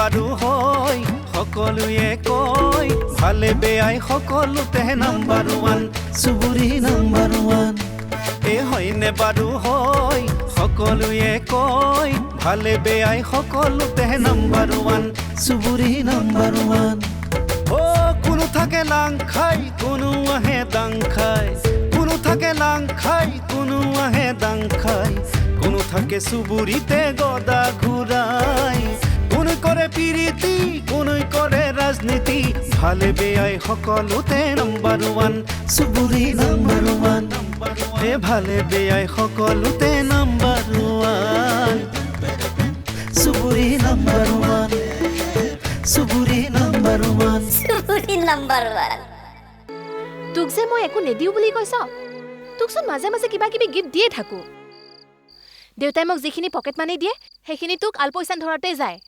বাৰু হয় সকলোৱে কয় ভালে বেয়াই সকলোতে নাম্বাৰ ওৱান চুবুৰী নাম্বাৰ ওৱান এ হয়নে বাৰু হয় সকলোৱে কয় ভালে বেয়াই সকলোতে নাম্বাৰ ওৱান চুবুৰী নাম্বাৰ ওৱান ও কোনো থাকে লাং খাই কোনো আহে দাং খাই কোনো থাকে লাং খাই কোনো আহে দাং খাই কোনো থাকে চুবুৰীতে গদা ঘূৰাই কোনো কৰে পিৰিতি কোনো কৰে ৰাজনীতি ভালে বেয়াই সকলোতে নাম্বাৰ ওৱান চুবুৰী নাম্বাৰ ওৱান এ ভালে বেয়াই সকলোতে নাম্বাৰ ওৱান চুবুৰী নাম্বাৰ ওৱান চুবুৰী নাম্বাৰ ওৱান চুবুৰী নাম্বাৰ ওৱান তোক যে মই একো নিদিও বুলি কৈছ তোকচোন মাজে মাজে কিবা কিবি গিফ্ট দিয়ে থাকো দেউতাই মোক যিখিনি পকেট মানি দিয়ে সেইখিনি তোক আলপৈচান ধৰাতে যায়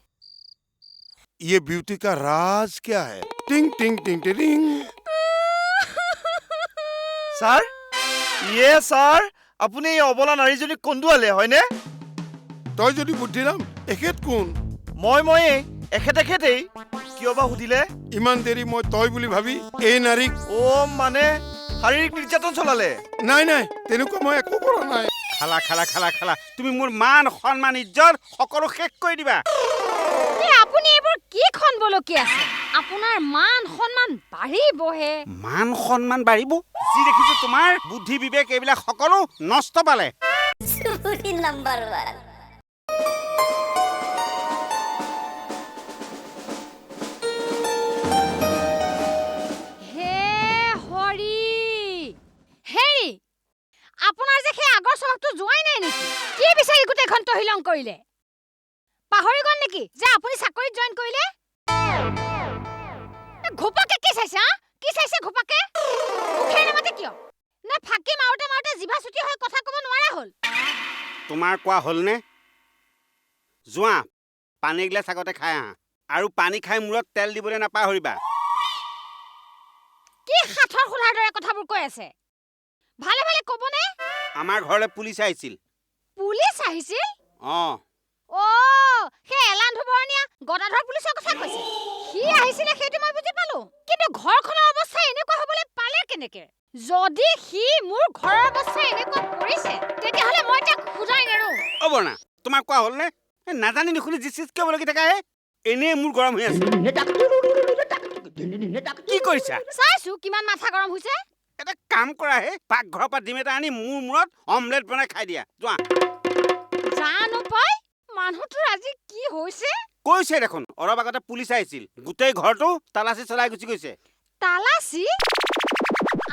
ये ब्यूटी का राज क्या है टिंग टिंग टिंग टिंग স্যার ইয়ে স্যার আপুনি এই অবলা নাৰীজনীক কন্দুৱালে হয়নে তই যদি বুদ্ধিৰাম এখেত কোন মই এখেতেই কিয় বা সুধিলে ইমান দেৰি মই তই বুলি ভাবি এই নাৰীক ও মানে শাৰীৰিক নিৰ্যাতন চলালে নাই নাই তেনেকুৱা মই একো কৰা নাই খালা খালা খালা খালা তুমি মোৰ মান সন্মান ইজ্জত সকলো শেষ কৰি দিবা আপুনি এবাৰ কি খন বলকি আছে আপোনাৰ মান সন্মান বাঢ়িবহে মান সন্মান বাঢ়িব যি দেখিছো তোমাৰ বুদ্ধি বিবেক এইবিলাক সকলো নষ্ট পালে চুবুৰী নাম্বাৰ ওৱান হে হৰি হেৰি আপোনাৰ যে সেই আগৰ স্বভাৱটো যোৱাই নাই নেকি কি বিচাৰি গোটেইখন তহিলং কৰিলে পাহৰি গল নেকি যে আপুনি চাকৰিত জইন কৰিলে ঘোপাকে কি চাইছে কি চাইছে ঘোপাকে মুখেৰে নামাতে কিয় নে ফাকি মাউতে মাউতে জিভা ছুটি হৈ কথা ক'ব নোৱাৰা হ'ল তোমাৰ কোৱা হ'লনে যোৱা পানী গিলাচ আগতে খাই আহা আৰু পানী খাই মূৰত তেল দিবলৈ নাপাহৰিবা কি সাথৰ খোলাৰ দৰে কথাবোৰ কৈ আছে ভালে ভালে ক'বনে আমাৰ ঘৰলৈ পুলিচ আহিছিল পুলিচ আহিছিল অ হে এলান ধুবৰণীয়া গদাধৰ পুলিচৰ কথা কৈছে সি আহিছিলে সেইটো মই বুজি পালো কিন্তু ঘৰখনৰ অৱস্থা এনেকুৱা হ'বলৈ পালে কেনেকে যদি সি মোৰ ঘৰৰ অৱস্থা এনেকুৱা কৰিছে তেতিয়াহ'লে মই তাক খুজাই নেৰো অবৰ্ণা তোমাৰ কোৱা হ'লনে নাজানি নুশুনি জিচিচ কিয় বলকি থাকা হে এনেই মোৰ গৰম হৈ আছে কি কৰিছা চাইছো কিমান মাথা গৰম হৈছে এটা কাম কৰা হে পাকঘৰৰ পৰা ডিম এটা আনি মোৰ মূৰত অমলেট বনাই খাই দিয়া যোৱা জানো পাই মানুহটোৰ আজি কি হৈছে কৈছে দেখোন অলপ আগতে পুলিচ আহিছিল গোটেই ঘৰটো তালাচী চলাই গুচি গৈছে তালাচী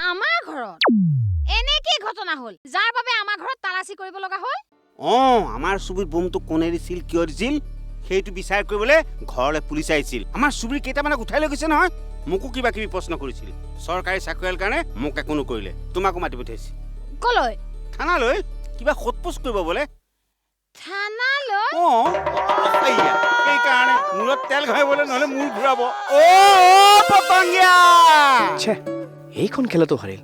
আমাৰ ঘৰত এনে কি ঘটনা হ'ল যাৰ বাবে আমাৰ ঘৰত তালাচী কৰিব লগা হ'ল আমাৰ চুবুৰীত বোমটো কোনে দিছিল কিয় দিছিল সেইটো বিচাৰ কৰিবলৈ ঘৰলৈ পুলিচ আহিছিল আমাৰ চুবুৰী কেইটামানক উঠাই লৈ গৈছে নহয় মোকো কিবা কিবি প্ৰশ্ন কৰিছিল চৰকাৰী চাকৰিয়াৰ কাৰণে মোক একো নকৰিলে তোমাকো মাতি পঠিয়াইছে কলৈ থানালৈ কিবা সোধপোছ কৰিব বোলে থানালৈ সেইকাৰণে মূৰত তেল ঘঁহিবলৈ নহলে মূৰ ঘূৰাব পতংগীয়া এইখন খেলতো হাৰিল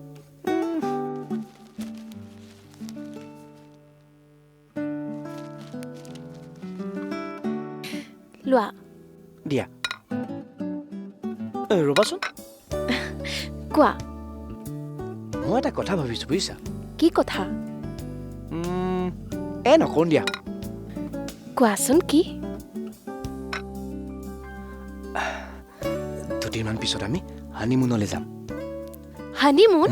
লোৱা দিয়া ৰবাচোন কোৱা মই এটা কথা ভাবিছো বুজিছা কি কথা নকওঁ দিয়া কোৱাচোন কি দুদিনমান পিছত আমি হানিমুনলৈ যাম হানিমুন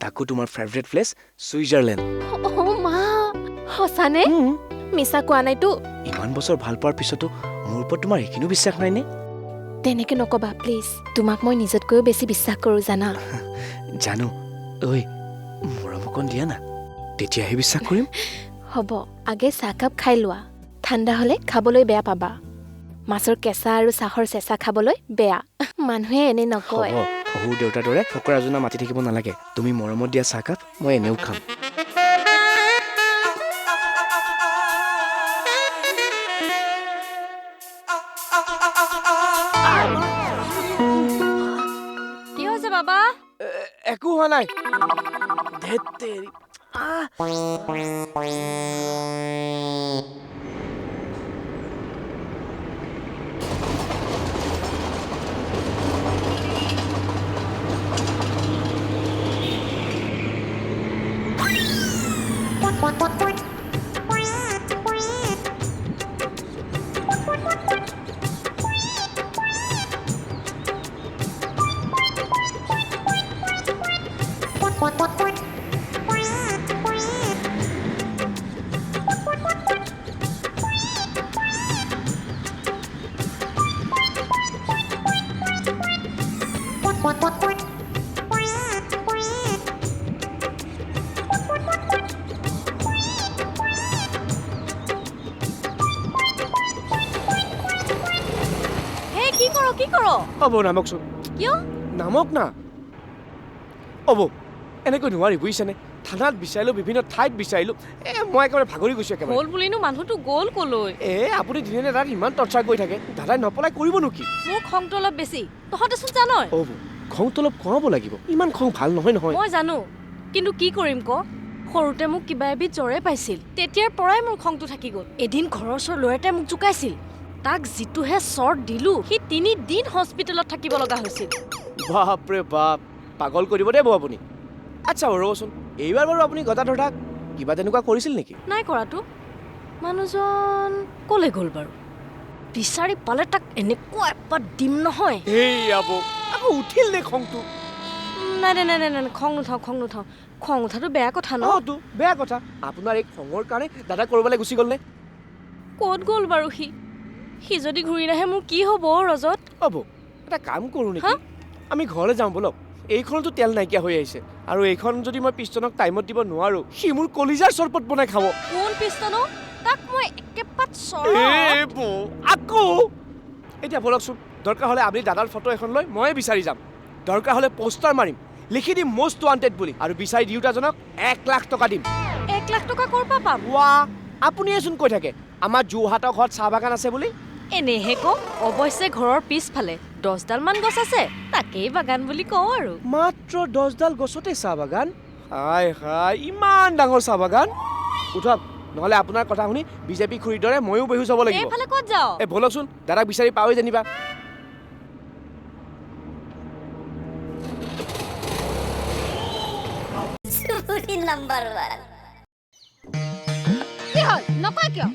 তাকো তোমাৰ ফেভৰেট প্লেচ ছুইজাৰলেণ্ড মা সঁচানে মিছা কোৱা নাইতো ইমান বছৰ ভাল পোৱাৰ পিছতো মোৰ ওপৰত তোমাৰ এইখিনিও বিশ্বাস নাইনে তেনেকে নকবা প্লিজ তোমাক মই নিজতকৈও বেছি বিশ্বাস কৰো জানা জানো ঐ মৰম অকণ দিয়া না তেতিয়াহে বিশ্বাস কৰিম হ'ব আগে চাহকাপ খাই লোৱা ঠাণ্ডা হ'লে খাবলৈ বেয়া পাবা মাছৰ কেঁচা আৰু চাহৰ চেঁচা খাবলৈ বেয়া মানুহে এনে নকয় শহুৰ দেউতাৰ দৰে ফকৰাজনা মাতি থাকিব নালাগে তুমি মৰমত দিয়া চাহকাপ মই এনেও খাম কি হৈছে বাবা একো হোৱা নাই ধেত তেৰি হে কি কৰ কি কৰ হ'ব নামকচোন কিয় নামক না হ'ব এনেকৈ নোৱাৰি বুজিছেনে থানাত বিচাৰিলোঁ বিভিন্ন ঠাইত বিচাৰিলোঁ মই একেবাৰে ভাগৰি গৈছোঁ একেবাৰে হ'ল বুলিনো মানুহটো গ'ল ক'লৈ আপুনি দিনে তাত ইমান টৰ্চাৰ কৰি থাকে দাদাই নপলাই কৰিবনো কি মোৰ খংটো অলপ বেছি তহঁতেচোন জানই হ'ব খংটো অলপ কমাব লাগিব ইমান খং ভাল নহয় নহয় মই জানো কিন্তু কি কৰিম ক সৰুতে মোক কিবা এবিধ জ্বৰে পাইছিল তেতিয়াৰ পৰাই মোৰ খংটো থাকি গ'ল এদিন ঘৰৰ ওচৰৰ ল'ৰাটাই মোক জোকাইছিল তাক যিটোহে চৰ্ট দিলোঁ সি 3 দিন হস্পিটেলত থাকিব লগা হৈছিল বাপৰে বাপ পাগল কৰিব দেই আপুনি আচ্ছা ৰ'বচোন এইবাৰ বাৰু আপুনি গদাধৰ দাক কিবা তেনেকুৱা কৰিছিল নেকি নাই কৰাটো মানুহজন ক'লে গ'ল বাৰু বিচাৰি পালে তাক এনেকুৱা এপাত দিম নহয় এই আকৌ উঠিল নে খংটো নাই নাই নাই নাই নাই খং নুঠাওঁ খং উঠাটো বেয়া কথা ন তো বেয়া কথা আপোনাৰ এই খঙৰ কাৰণে দাদা ক'ৰবালৈ গুচি গ'ল নে ক'ত গ'ল বাৰু সি যদি ঘূৰি নাহে মোৰ কি হ'ব ৰজত হ'ব এটা কাম কৰোঁ নেকি আমি ঘৰলৈ যাওঁ বলক এইখনতো তেল নাইকিয়া হৈ আহিছে আৰু এইখন যদি মই পিষ্টনক টাইমত দিব নোৱাৰোঁ সি মোৰ কলিজাৰ চৰবত বনাই খাব কোন পিষ্টনো তাক মই একেপাত আকৌ এতিয়া বলকচোন দৰকাৰ হ'লে আপুনি দাদাৰ ফটো এখন লৈ ময়ে বিচাৰি যাম দৰকাৰ হ'লে পোষ্টাৰ মাৰিম লিখি দিম মষ্ট ৱান্টেড বুলি আৰু বিচাৰি দিওঁতাজনক 1 লাখ টকা দিম 1 লাখ টকা ক'ৰ পৰা পাম আপুনিয়েচোন কৈ থাকে আমাৰ যোৰহাটৰ ঘৰত চাহ বাগান আছে বুলি এনেহে কওঁ অৱশ্যে ঘৰৰ পিছফালে 10ডাল মান গছ আছে তাকেই বাগান বুলি কওঁ আৰু মাত্ৰ 10ডাল গছতে চাহ বাগান হাই হাই ইমান ডাঙৰ চাহ বাগান উঠক নহ'লে আপোনাৰ কথা শুনি বিজেপি খুৰীৰ দৰে ময়ো বেহুচ হ'ব লাগিব এইফালে ক'ত যাওঁ বলকচোন দাদাক বিচাৰি পাওঁৱেই যেনিবা চুবুৰী নাম্বাৰ 1 কি হ'ল নকয় কিয়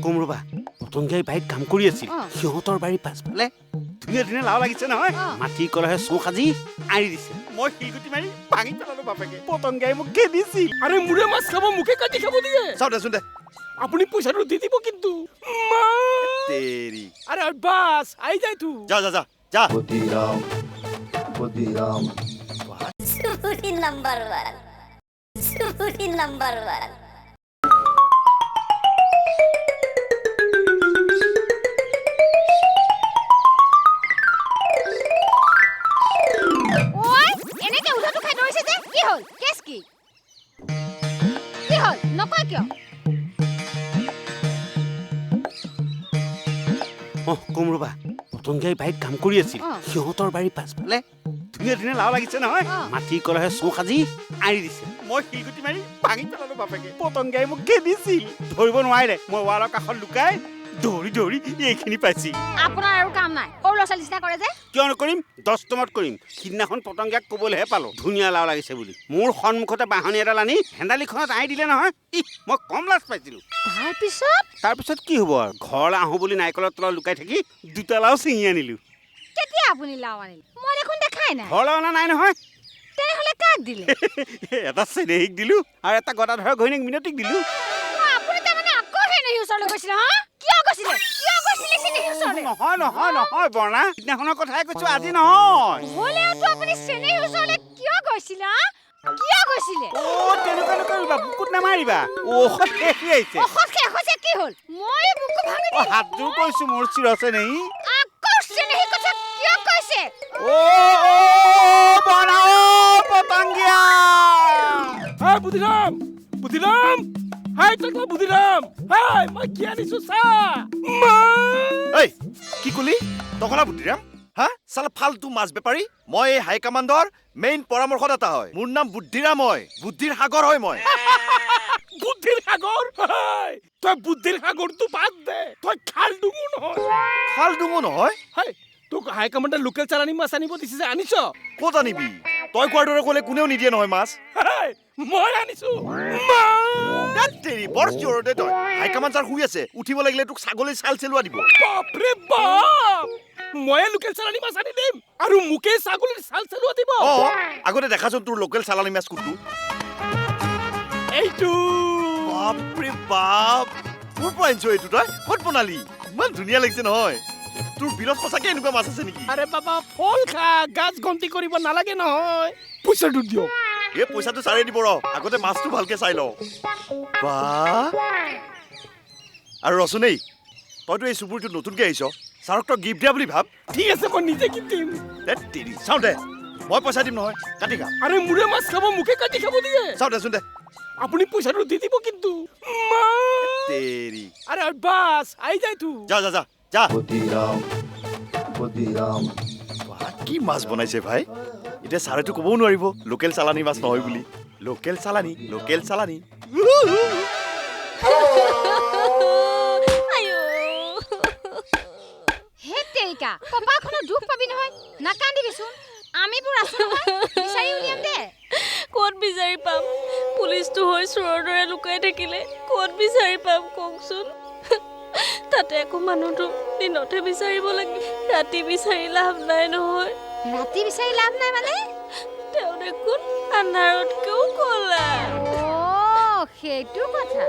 কম ৰবা পতংগিয়াই বাৰীত কাম কৰি আছিল সিহঁতৰ বাৰীৰ পাছফালে ধুনীয়া ধুনীয়া লাও লাগিছে নহয় মাটিৰ কলহে চৌ সাজি আঁৰি দিছে মই শিলগুটি মাৰি ভাঙি পেলালো বাপেকে পতংগিয়াই মোক খেদিছিল আৰে মোৰে মাছ খাব মোকে কাটি খাব দিয়ে চাওঁ দেচোন দে আপুনি পইচাটো দি দিব কিন্তু তেৰি আৰে বাস আহি যায় তো যা যা যা যা চুবুৰী নাম্বাৰ 1 চুবুৰী নাম্বাৰ 1 ওই এনেকে উধাটো খাই ধৰিছে যে কি হ'ল কেছ কি হ'ল নকয় কিয় কম ৰবা পতংগিয়াই বাৰীত কাম কৰি আছিল সিহঁতৰ বাৰীৰ পাছফালে ধুনীয়া ধুনীয়া লাও লাগিছে নহয় মাটিৰ কলহে চৌ সাজি আঁৰি দিছে মই শিলগুটি মাৰি ভাঙি পেলালো বাপেকে পতংগিয়াই মোক খেদিছিল ধৰিব নোৱাৰিলে মই ৱালৰ কাষত লুকাই দৌৰি দৌৰি এইখিনি পাইছিল আপোনাৰ আৰু কাম নাই সৰু ল'ৰা ছোৱালী নিচিনা কৰে যে কিয় নকৰিম 10 টমত কৰিম সিদিনাখন পতংগিয়াক ক'বলৈহে পালো ধুনীয়া লাও লাগিছে বুলি মোৰ সন্মুখতে বাহনি এডাল আনি হেন্দালিখনত আঁৰি দিলে নহয় মই কম লাজ পাইছিলো তাৰপিছত কি হ'ব আৰু ঘৰলৈ আহোঁ বুলি নাৰিকলৰ তলত লুকাই থাকি 2টা লাও ছিঙি আনিলো কেতিয়া আপুনি লাও আনিলে মই দেখোন দেখাই নাই ঘৰলৈ অনা নাই নহয় তেনেহ'লে কাক দিলে এটা চেনেহীক দিলো আৰু এটা গদাধৰ ঘৈণীয়েক মিনতিক দিলো আপুনি তাৰমানে আকৌ চেনেহী ওচৰলৈ গৈছিলে হা কিয় গৈছিলে চেনেহী ওচৰলৈ নহয় বৰ্ণা সিদিনাখনৰ কথাই কৈছো আজি নহয় হ'লেওতো আপুনি চেনেহী ওচৰলৈ কিয় গৈছিলে হা কিয় গৈছিলে তেনেকুৱা নকৰিবা বুকুত নামাৰিবা ঔষধ শেষ হৈ আহিছে ঔষধ শেষ হৈছে কি হ'ল মই বুকু ভাঙি দিম হাতযোৰ কৈছো মোৰ চিৰছে নেহি আকৌ চেনেহী কথা কিয় কৈছে বৰ্ণা পতংগিয়া বুদ্ধিৰাম হাই তকলা বুদ্ধিৰাম হাই মই কি আনিছো চা এই কি কলি তকলা বুদ্ধিৰাম হা সালা ফালতু মাছ বেপাৰী মই এই হাই কমাণ্ডৰ মেইন পৰামৰ্শদাতা হয় মোৰ নাম বুদ্ধিৰাম হয় বুদ্ধিৰ সাগৰ হয় মই বুদ্ধিৰ সাগৰ তই বুদ্ধিৰ সাগৰটো বাদ দে তই খাল ডুঙু নহয় হাই তোক হাই কমাণ্ডাৰ লোকেল চালানী মাছ আনিব দিছে যে আনিছ ক'ত আনিবি তই কোৱাৰ দৰে ক'লে কোনেও নিদিয়ে নহয় মাছ মই আনিছো ধেৎ তেৰি বৰ চিঞৰতে তই হাইকমাণ্ড ছাৰ শুই আছে উঠিব লাগিলে তোক ছাগলীৰ ছাল চেলোৱা দিব বাপৰে বাপ ময়ে লোকেল চালানী মাছ আনি দিম আৰু মোকে ছাগলীৰ ছাল চেলোৱা দিব আগতে দেখাচোন তোৰ লোকেল চালানী মাছ কোনটো এইটো বাপৰে বাপ ক'ৰ পৰা আনিছ এইটো তই ক'ত বনালি ইমান ধুনীয়া লাগিছে নহয় তোৰ বিলত সঁচাকে এনেকুৱা মাছ আছে নেকি আৰে বাবা ফল খা গাছ গন্তি কৰিব নালাগে নহয় পইচাটো দিয়ক এই পইচাটো চাৰে দিব ৰ আগতে মাছটো ভালকে চাই ল বাহ আৰু ৰচোন তইতো এই চুবুৰীটোত নতুনকে আহিছ ছাৰক তই গিফ্ট দিয়া বুলি ভাব ঠিক আছে মই নিজে কিনিম ধেৎ তেৰি চাওঁ দে মই পইচা দিম নহয় কাটি খা আৰে মোৰে মাছ খাব মোকে কাটি খাব দিয়ে চাওঁ দেচোন দে আপুনি পইচাটো দি দিব কিন্তু তেৰি আরে বাস আই যাই তু যা যা যা যা বাহ, কি মাছ বনাইছে ভাই এতিয়া ছাৰেতো ক'বও নোৱাৰিব লোকেল চালানী মাছ নহয় বুলি লোকেল চালানী হে তেৰিকা কপালখনত দুখ পাবি নহয় নাকান্দিবিচোন আমিবোৰ আছো নহয় বিচাৰি উলিয়াম দে ক'ত বিচাৰি পাম পুলিচটো হৈ চোৰৰ দৰে লুকাই থাকিলে ক'ত বিচাৰি পাম কওকচোন তাতে একো মানুহটো দিনতে বিচাৰিব লাগে ৰাতি বিচাৰি লাভ নাই নহয় ৰাতি বিচাৰি লাভ নাই মানে তেওঁ দেখোন আন্ধাৰতকেও ক'লা সেইটো কথা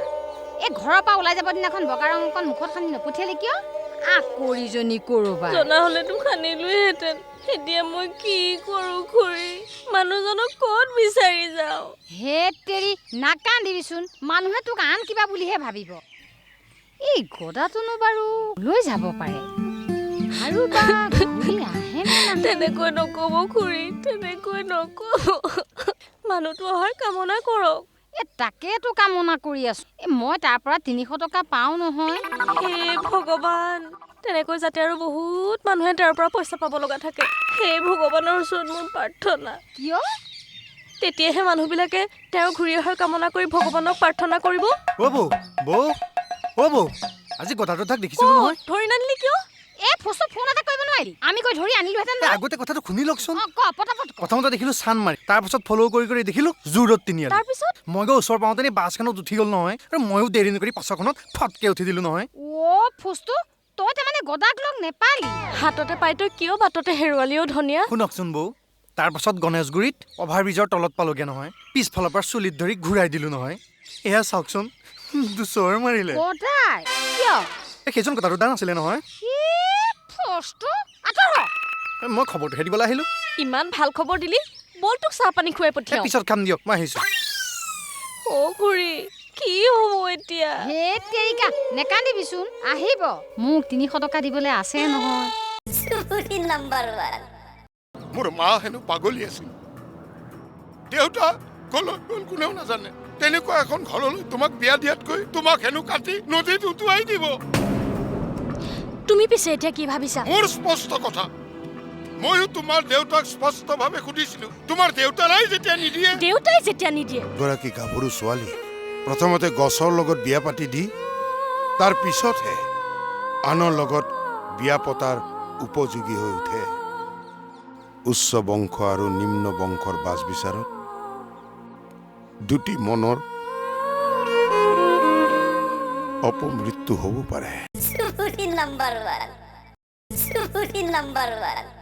এই ঘৰৰ পৰা ওলাই যাব দিনাখন বগা ৰং অকণ মুখত সানি নপঠিয়ালি কিয় আকৰিজনী কৰবা জনা হ'লেতো সানিলোহেঁতেন এতিয়া মই কি কৰোঁ খুৰী মানুহজনক ক'ত বিচাৰি যাওঁ হে তেৰি নাকান্দিবিচোন মানুহে তোক আন কিবা বুলিহে ভাবিব এই গদাটোনো বাৰু লৈ যাব পাৰে আৰু বা ঘূৰি আহে তেনেকৈ নক'ব খুৰী তেনেকৈ নক'ব মানুহটো অহাৰ কামনা কৰক তাকেতো কামনা কৰি আছো মই তাৰ পৰা 300 টকা পাওঁ নহয় হে ভগৱান তেনেকৈ যাতে আৰু বহুত মানুহে তাৰ পৰা পইচা পাব লগা থাকে হে ভগৱানৰ ওচৰত মোৰ প্ৰাৰ্থনা কিয় তেতিয়াহে মানুহবিলাকে তেওঁ ঘূৰি অহাৰ কামনা কৰি ভগৱানক প্ৰাৰ্থনা কৰিব বৌ আজি কথাটো তাক দেখিছিলো নহয় ধৰি নানিলি কিয় এ ফোন এটা কৰিব নোৱাৰি আমি কৈ ধৰি আনিলোহেঁতেন আগতে কথাটো শুনি লওকচোন ক পটাপট প্ৰথমতে দেখিলো চান মাৰি তাৰপিছত ফ'ল' কৰি দেখিলো জোৰত তিনিআলি তাৰপিছত মই গৈ ওচৰ পাওঁতে বাছখনত উঠি গ'ল নহয় আৰু ময়ো দেৰি নকৰি পাছৰখনত ফটকে উঠি দিলো নহয় ফোচটো তই তাৰমানে গদাক লগ নেপালি হাততে পাই তই কিয় বাটতে হেৰুৱালিও ধনিয়া শুনকচোন বৌ তাৰপাছত গণেশগুৰিত অভাৰব্ৰিজৰ তলত পালোগে নহয় পিছফালৰ পৰা চুলিত ধৰি ঘূৰাই দিলো নহয় এয়া চাওকচোন দুচৰ মাৰিলে গদাই কিয় সেইজন কথাটো দান আছিলে নহয় ফোচটো আঁতৰ মই খবৰটোহে দিবলৈ আহিলো ইমান ভাল খবৰ দিলি বল তোক চাহ পানী খুৱাই পঠিয়াও পিছত খাম দিয়ক মই আহিছো খুৰী কি হ'ব এতিয়া হে তেৰিকা নেকান্দিবিচোন আহিব মোক 300 টকা দিবলৈ আছে নহয় চুবুৰী নাম্বাৰ 1 মোৰ মা হেনো পাগলী আছিল দেউতা কলৈ গ'ল কোনেও নাজানে তেনেকুৱা এখন ঘৰলৈ তোমাক বিয়া দিয়াতকৈ তোমাক হেনো কাটি নদীত উটুৱাই দিব তুমি পিছে এতিয়া কি ভাবিছা মোৰ স্পষ্ট কথা ময়ো তোমাৰ দেউতাক স্পষ্টভাৱে সুধিছিলো তোমাৰ দেউতাৰাই যেতিয়া নিদিয়ে দেউতাই যেতিয়া নিদিয়ে গৰাকী গাভৰু ছোৱালী প্ৰথমতে গছৰ লগত বিয়া পাতি দি তাৰ পিছতহে আনৰ লগত বিয়া পতাৰ উপযোগী হৈ উঠে উচ্চ বংশ আৰু নিম্ন বংশৰ বাছ বিচাৰত দুটি মনৰ অপমৃত্যু হ'ব পাৰে চুবুৰী নাম্বাৰ 1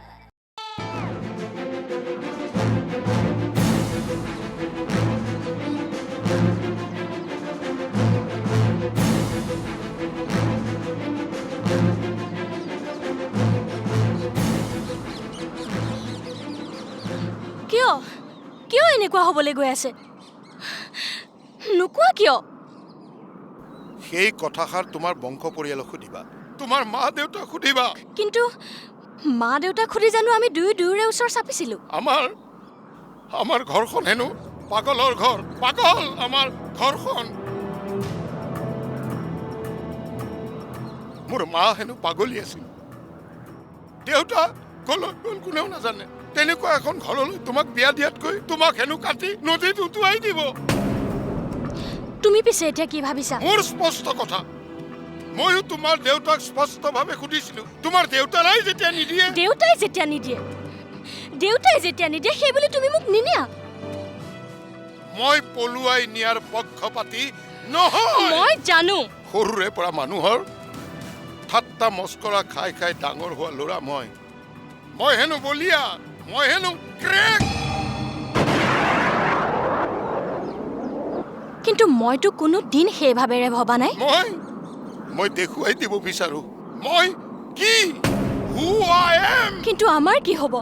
কিয় কিয় এনেকুৱা হ'বলৈ গৈ আছে নোকোৱা কিয় সেই কথাষাৰ তোমাৰ বংশ পৰিয়ালক সুধিবা তোমাৰ মা দেউতাক সুধিবা কিন্তু মা দেউতাক সুধি জানো আমি দুয়োৰে ওচৰ চাপিছিলো আমাৰ ঘৰখন হেনো পাগলৰ ঘৰ পাগল আমাৰ ঘৰখন মোৰ মা হেনো পাগলী আছিল দেউতা কলৈ গ'ল কোনেও নাজানে তেনেকুৱা এখন ঘৰলৈ তোমাক বিয়া দিয়াতকৈ তোমাক হেনো কাটি নদীত উটুৱাই দিব তুমি পিছে এতিয়া কি ভাবিছা মোৰ স্পষ্ট কথা ময়ো তোমাৰ দেউতাক স্পষ্টভাৱে সুধিছিলো তোমাৰ দেউতাৰাই যেতিয়া নিদিয়ে দেউতাই যেতিয়া নিদিয়ে সেই বুলি তুমি মোক নিনিয়া। মই পলুৱাই নিয়াৰ পক্ষপাতি নহয়। মই জানো সৰুৰে পৰা মানুহৰ ঠাট্টা মস্কৰা খাই খাই ডাঙৰ হোৱা ল'ৰা মই হেনো বলিয়া, মই হেনো ক্ৰেক। কিন্তু মইতো কোনো দিন সেই ভাবেৰে ভবা নাই। মই দেখুৱাই দিব বিচাৰো মই কি হু আই এম। কিন্তু আমাৰ কি হ'ব?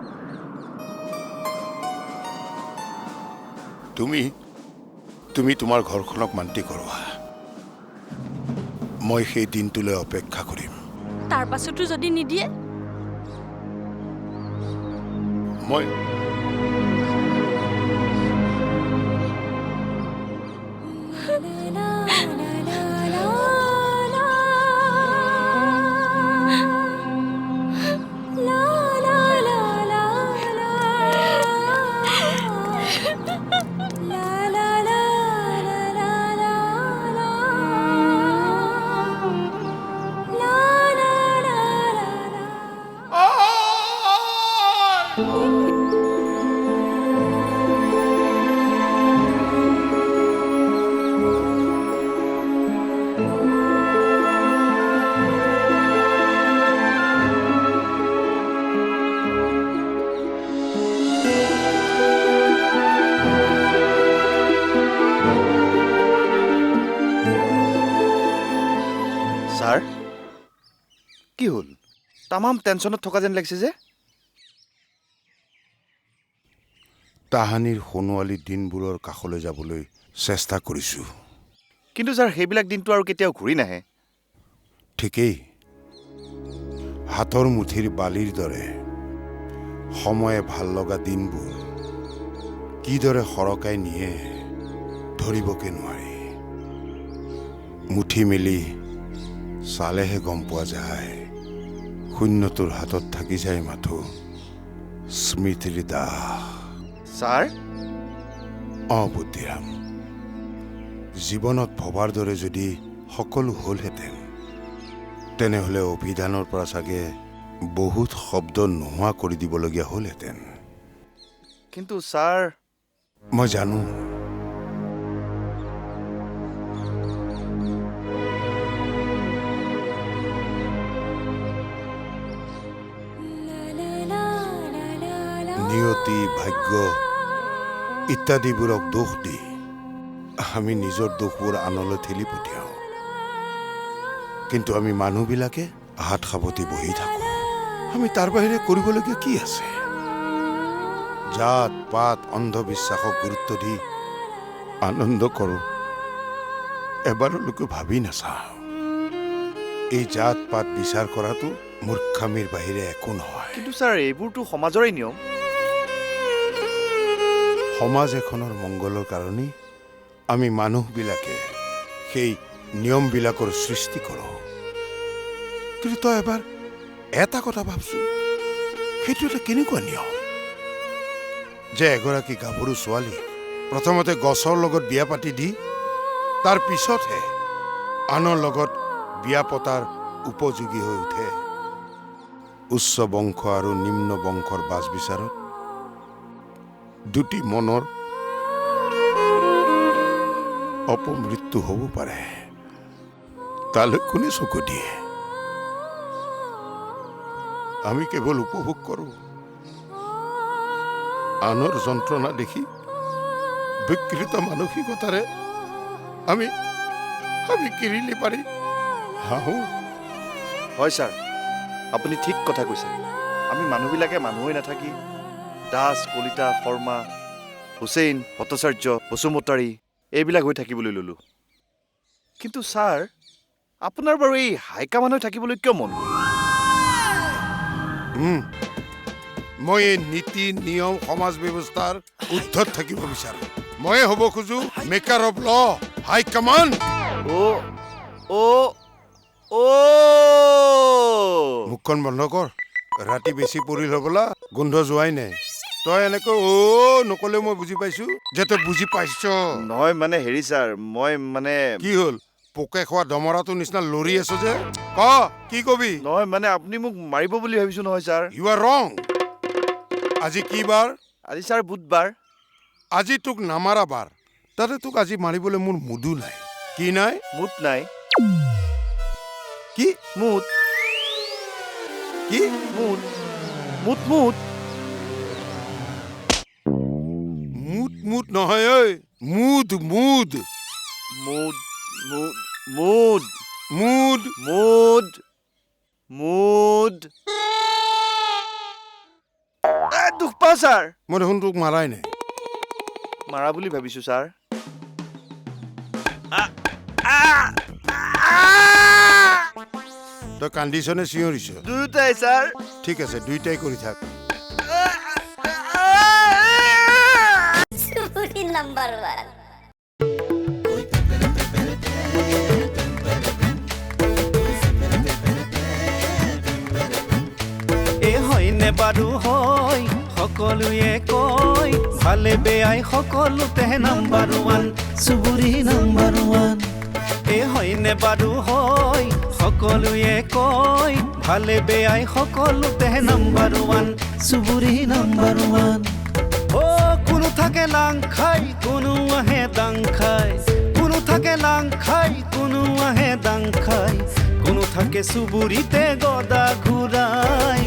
তুমি তোমাৰ ঘৰখনক মান্তি কৰোৱা, মই সেই দিনটোলৈ অপেক্ষা কৰিম। তাৰ পাছতো যদি নিদিয়ে? মই ছাৰ কি হ'ল? তামাম টেনশ্যনত থকা যেন লাগিছে যে। তাহানিৰ সোণোৱালী দিনবোৰৰ কাষলৈ যাবলৈ চেষ্টা কৰিছোঁ। কিন্তু ছাৰ সেইবিলাক দিনটো আৰু কেতিয়াও ঘূৰি নাহে। ঠিকেই, হাতৰ মুঠিৰ বালিৰ দৰে সময়ে ভাল লগা দিনবোৰ কিদৰে সৰকাই নিয়ে ধৰিবকে নোৱাৰি। মুঠি মেলি চালেহে গম পোৱা যায়, শূন্যটোৰ হাতত থাকি যায় মাথো স্মৃতিৰ দাহ। ছাৰ বুদ্ধিৰাম, জীৱনত ভবাৰ দৰে যদি সকলো হ'লহেঁতেন তেনেহ'লে অভিধানৰ পৰা চাগে বহুত শব্দ নোহোৱা কৰি দিবলগীয়া হ'লহেঁতেন। কিন্তু ছাৰ মই জানো নিয়তি, ভাগ্য ইত্যাদিবোৰক দোষ দি আমি নিজৰ দোষবোৰ আনলৈ ঠেলি পঠিয়াওঁ। কিন্তু আমি মানুহবিলাকে হাত সাৱটি বহি থাকোঁ। আমি তাৰ বাহিৰে কৰিবলগীয়া কি আছে? জাত পাত অন্ধবিশ্বাসক গুৰুত্ব দি আনন্দ কৰোঁ, এবাৰলৈকে ভাবি নাচাওঁ এই জাত পাত বিচাৰ কৰাটো মূৰ্খামিৰ বাহিৰে একো নহয়। কিন্তু ছাৰ এইবোৰতো সমাজৰে নিয়ম। সমাজ এখনৰ মংগলৰ কাৰণেই আমি মানুহবিলাকে সেই নিয়মবিলাকৰ সৃষ্টি কৰোঁ। কিন্তু তই এবাৰ এটা কথা ভাবচোন, সেইটো এটা কেনেকুৱা নিয়ম যে এগৰাকী গাভৰু ছোৱালী প্ৰথমতে গছৰ লগত বিয়া পাতি দি তাৰ পিছতহে আনৰ লগত বিয়া পতাৰ উপযোগী হৈ উঠে। উচ্চ বংশ আৰু নিম্ন বংশৰ বাছ বিচাৰত দুটি মনৰ অপমৃত্যু হ'ব পাৰে, তালৈ কোনে চকু দিয়ে? আমি কেৱল উপভোগ কৰোঁ, আনৰ যন্ত্ৰণা দেখি বিকৃত মানসিকতাৰে আমি কিৰিলি পাৰি হাঁহো। হয় ছাৰ, আপুনি ঠিক কথা কৈছে। আমি মানুহবিলাকে মানুহ হৈ নাথাকি দাস, কলিতা, শৰ্মা, হুছেইন, ভট্টাচাৰ্য, বসুমতাৰী এইবিলাক হৈ থাকিবলৈ ল'লোঁ। কিন্তু ছাৰ, আপোনাৰ বাৰু এই হাইকামান হৈ থাকিবলৈ কিয় মন গ'ল? মই এই নীতি নিয়ম সমাজ ব্যৱস্থাৰ ঊৰ্ধত থাকিব বিচাৰো। মই হ'ব খোজো maker of law, high command. মুখখন বন্ধ কৰ, ৰাতি বেছি পৰিল হ'বলা, গোন্ধ যোৱাই নাই। তই এনেকৈ নকলে মই বুজি পাইছো যে তই বুজি পাইছ। নহয় মানে হেৰি ছাৰ, মই মানে কি হ'ল? পোকে খোৱা দমৰাটোৰ নিচিনা লৰি আছ যে, কি কবি? নহয় মানে আপুনি মোক মাৰিব বুলি ভাবিছো নহয় ছাৰ। ইউ আৰ ৰং। আজি কি বাৰ? আজি ছাৰ বুধবাৰ। আজি তোক নামাৰা বাৰ, তাতে তোক আজি মাৰিবলৈ মোৰ মুদু নাই। কি নাই? মুঠ নাই। কি মুঠ কি মুঠ মুঠ মুঠ মুদ মুদ নহয় ঐ, মুদ মুদ মুঠ মুঠ মুঠ মুদ। মুঠ মুঠ দুখ পাওঁ ছাৰ। মই দেখোন তোক মাৰাই নাই। মাৰা বুলি ভাবিছো ছাৰ। তই কান্দিছনে চিঞৰিছ? দুয়োটাই ছাৰ। ঠিক আছে, দুইটাই কৰি থাক। চুবুৰী নাম্বাৰ 1 এ হয়নে বাৰু হয় সকলোৱে কয় ভালে বেয়াই সকলোতে নাম্বাৰ 1 চুবুৰী নাম্বাৰ 1 এ হয়নে বাৰু হয় সকলোৱে কয় ভালে বেয়াই সকলোতে নাম্বাৰ 1 চুবুৰী নাম্বাৰ 1 ও কোনো থাকে লাং খাই কোনো আহে দাং খাই কোনো থাকে লাং খাই কোনো আহে দাং খাই কোনো থাকে চুবুৰীতে গদা ঘূৰাই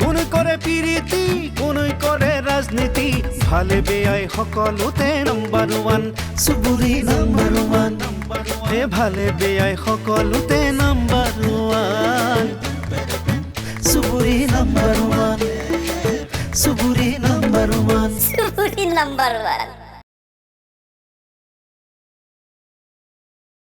কোনে কৰে পিৰিতি কোনে কৰে ৰাজনীতি ভালে বেয়াই সকলোতে নাম্বাৰ 1 চুবুৰী নাম্বাৰ 1 এ ভালে বেয়াই সকলোতে নাম্বাৰ 1 চুবুৰী নাম্বাৰ 1 চুবুৰী নাম্বাৰ 1 চুবুৰী নাম্বাৰ 1